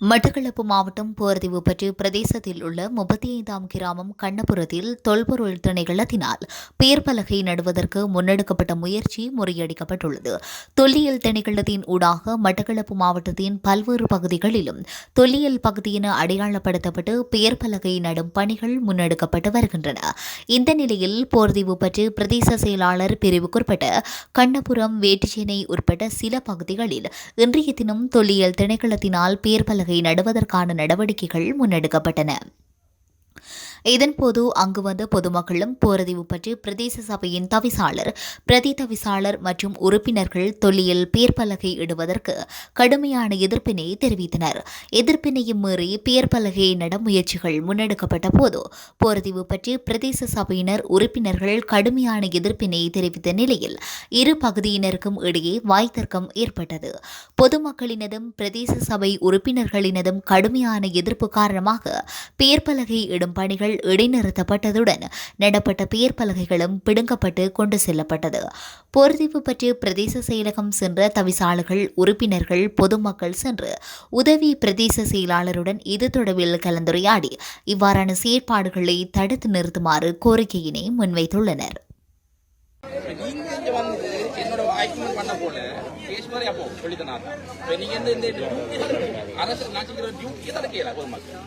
மட்டக்களப்பு மாவட்டம் போர்தீவுப்பற்று பிரதேசத்தில் உள்ள 35ஆம் கிராமம் கண்ணபுரத்தில் தொல்பொருள் திணைக்களத்தினால் பெயர் பலகை நடுவதற்கு முன்னெடுக்கப்பட்ட முயற்சி முறியடிக்கப்பட்டுள்ளது. தொல்லியல் திணைக்களத்தின் ஊடாக மட்டக்களப்பு மாவட்டத்தின் பல்வேறு பகுதிகளிலும் தொல்லியல் பகுதியென அடையாளப்படுத்தப்பட்டு பெயர் பலகை நடும் பணிகள் முன்னெடுக்கப்பட்டு வருகின்றன. இந்த நிலையில் போர்தீவுப்பற்று பிரதேச செயலாளர் பிரிவுக்குட்பட்ட கண்ணபுரம், வேட்டுச்சேனை உட்பட்ட சில பகுதிகளில் இன்றைய தினம் தொல்லியல் திணைக்களத்தினால் பெயர் பலகை நடுவதற்கான நடவடிக்கைகள் முன்னெடுக்கப்பட்டன. இதன்போது அங்கு வந்த பொதுமக்களும் போர்தீவுப்பற்று பிரதேச சபையின் தவிசாளர், பிரதி தவிசாளர் மற்றும் உறுப்பினர்கள் தொல்லியல் பெயர் பலகை இடுவதற்கு கடுமையான எதிர்ப்பினை தெரிவித்தனர். எதிர்ப்பினையும் மீறி பெயர் பலகையை நட முயற்சிகள் முன்னெடுக்கப்பட்ட போது போர்தீவுப்பற்று பிரதேச சபையினர் உறுப்பினர்கள் கடுமையான எதிர்ப்பினை தெரிவித்த நிலையில் இரு பகுதியினருக்கும் இடையே வாய்த்தர்க்கம் ஏற்பட்டது. பொதுமக்களினதும் பிரதேச சபை உறுப்பினர்களினதும் கடுமையான எதிர்ப்பு காரணமாக பெயர் பலகை இடும் பணிகள் இடைநிறுத்தப்பட்டதுடன் நடப்பட்ட பெயர் பலகைகளும் பிடுங்கப்பட்டு கொண்டு செல்லப்பட்டது. போர்தீவுப்பற்று பிரதேச செயலகம் சென்ற தவிசாளர்கள், உறுப்பினர்கள், பொதுமக்கள் சென்று உதவி பிரதேச செயலாளருடன் இது தொடர்பில் கலந்துரையாடி இவ்வாறான செயற்பாடுகளை தடுத்து நிறுத்துமாறு கோரிக்கையினை முன்வைத்துள்ளனர். என்னோட ஆக்சிடென்ட் பண்ண போல கேஸ் மாதிரி அப்போ சொல்லித்தனார். இப்போ நீங்க இந்த அரசு நாட்டுக்கிற டியூட்டி தான் கேட்கல பொதுமக்கள்.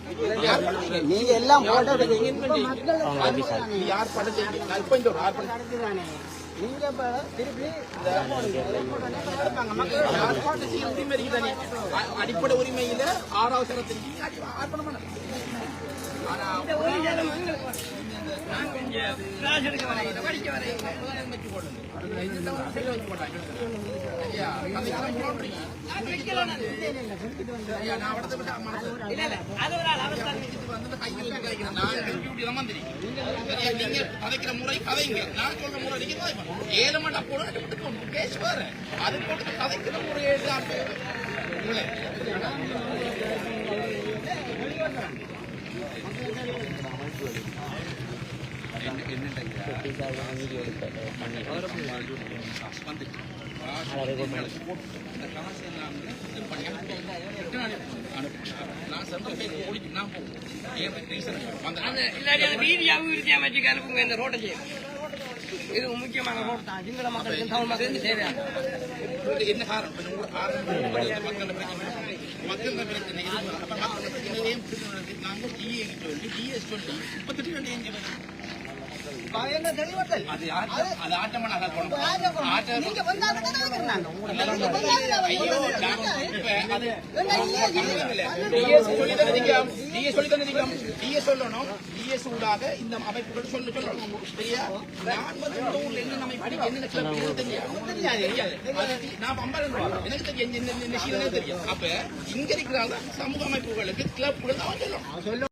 நீங்க எல்லாம் யார் பண்ண செய்யுங்க. நான் இப்போ இந்த ஒரு ஆர் பண்ண நீங்க திருப்பி அடிப்படை உரிமையில 6வது சரத்திற்கு ஆர்ப்பணம் முறை கதைங்க நான் சொல்ற முறை நீங்க ஏழமண்டா போட கேஸ் வேற அது போட்டு கதைக்கிற முறையே இது முக்கியமான ரோட் தான். சிங்கள மக்களுக்கு தமிழ் மக்களுக்கு தேவையான என்ன காரணம் மக்கள் பிரச்சனை நாங்கள் டிஎஸ் சொல்லி 32 இந்த அமைப்புகள் சொல்லணும். எனக்கு தெரியும். அப்ப இங்க இருக்கிற சமூக அமைப்புகளுக்கு கிளப்புகள் சொல்லணும்.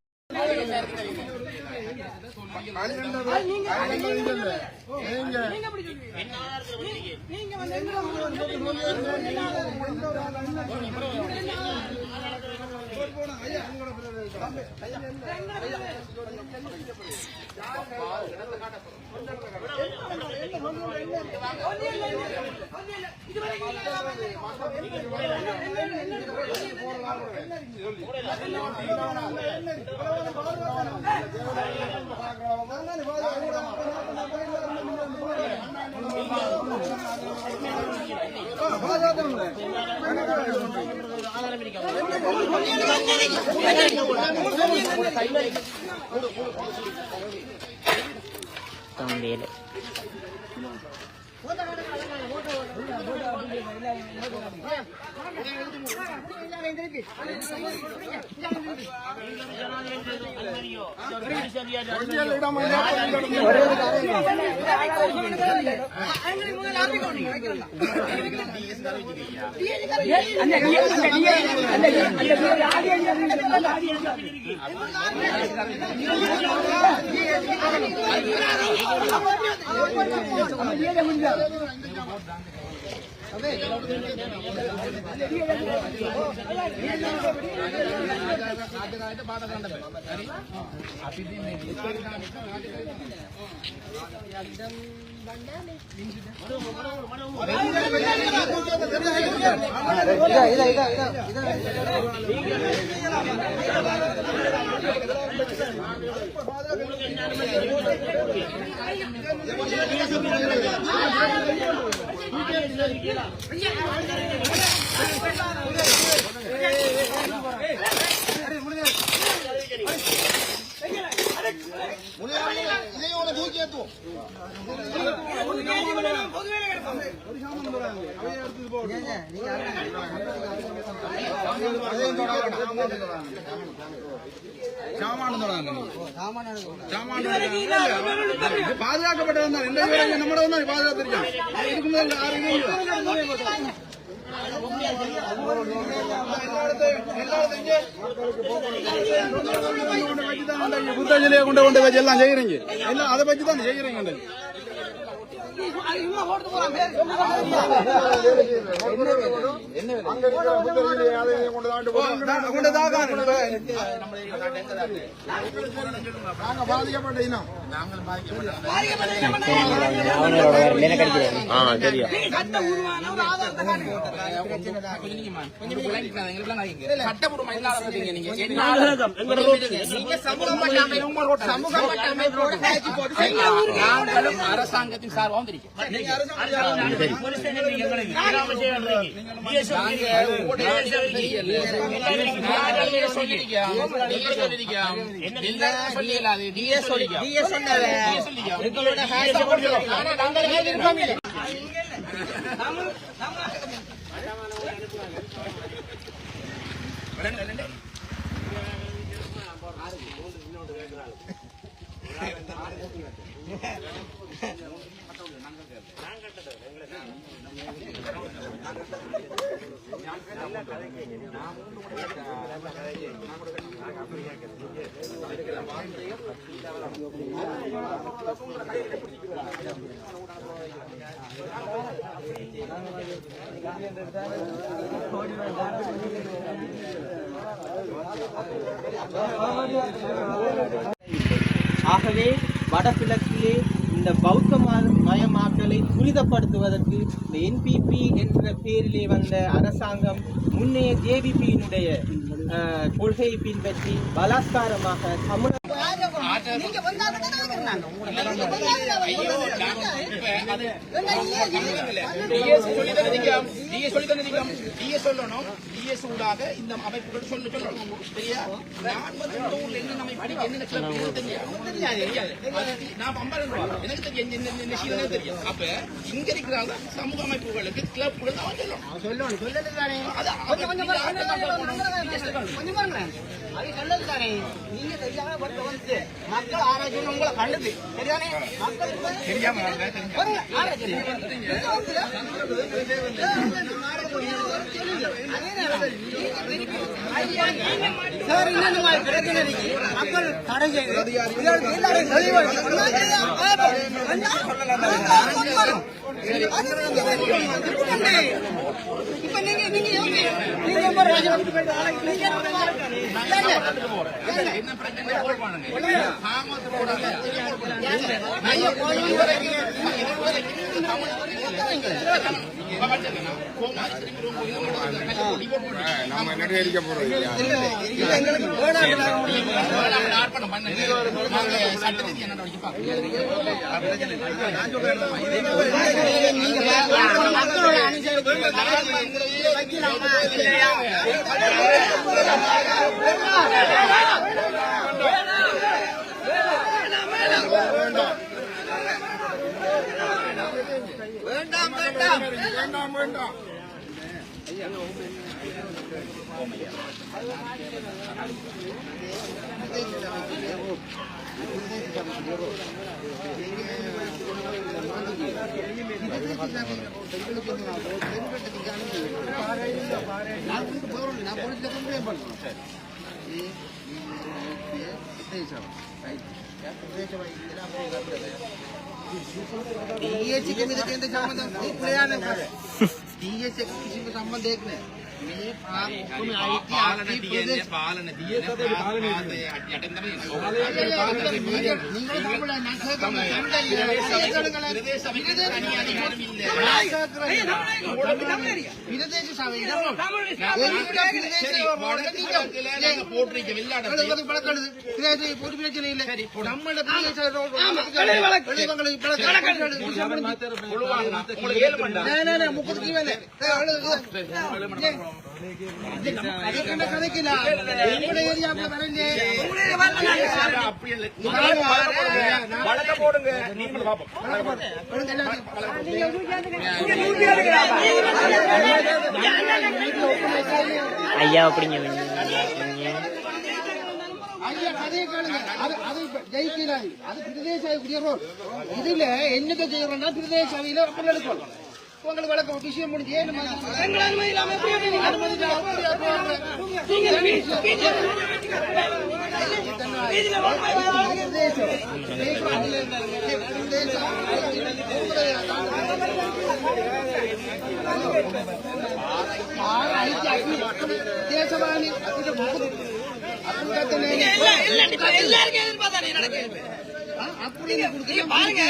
பாதுகாக்கப்பட்டவன் நம்மள பாதுகாத்திருக்கான். இதுக்கு முதல் புத்தகத்திலேயே கொண்டு வச்சு எல்லாம் செய்யறீங்க. எல்லாம் அதை பற்றி தான் செய்யறீங்க. அரசாங்கத்தின் சார்பாக ஆகவே வடகிழக்கிலே இந்த பௌத்த மயமாக்கலை துரிதப்படுத்துவதற்கு இந்த NPP என்ற பெயரிலே வந்த அரசாங்கம் முன்னைய JVP-யினுடைய கொள்கையை பின்பற்றி பலாத்காரமாக தமிழ் இந்த அமைப்புகள் சொல்லணும். எனக்கு தெரியும். அப்ப இங்க இருக்கிற சமூக அமைப்புகளுக்கு கிளப்புகள் சொல்லணும். நீங்க மக்கள் ஆராய்ச்சி உங்களை கண்டது தெரியாம சார் இன்னும் பிரச்சனை இருக்கு. மக்கள் தடை செய்து இப்ப நீங்க என்ன பிரச்சனை நம்ம நடிகரிக்க போறோம். வேண்டாம் வேண்டாம் வேண்டாம் வேண்டாம். DSS කිසිම සම්බන්ධයක් නැහැ. මේ ඔක්කොම IT පාලන තියෙන්නේ පාලන තියෙන්නේ යටින් තමයි வழக்க போடுங்க நீங்களும் பாப்போம் ஐயா அப்படிங்க ஐயா கதையை கேளுங்க. அது ஜெயிக்கிறாய். அது பிரதேச குடியரோல். இதுல என்னத்தை செய்யறோம்னா பிரதேச சபையில அப்படி எடுக்கணும். உங்களுக்கு வழக்கம் விஷயம் முடிஞ்சு ஏன் அனுமதி இல்லாம தேசவாணி பாருங்க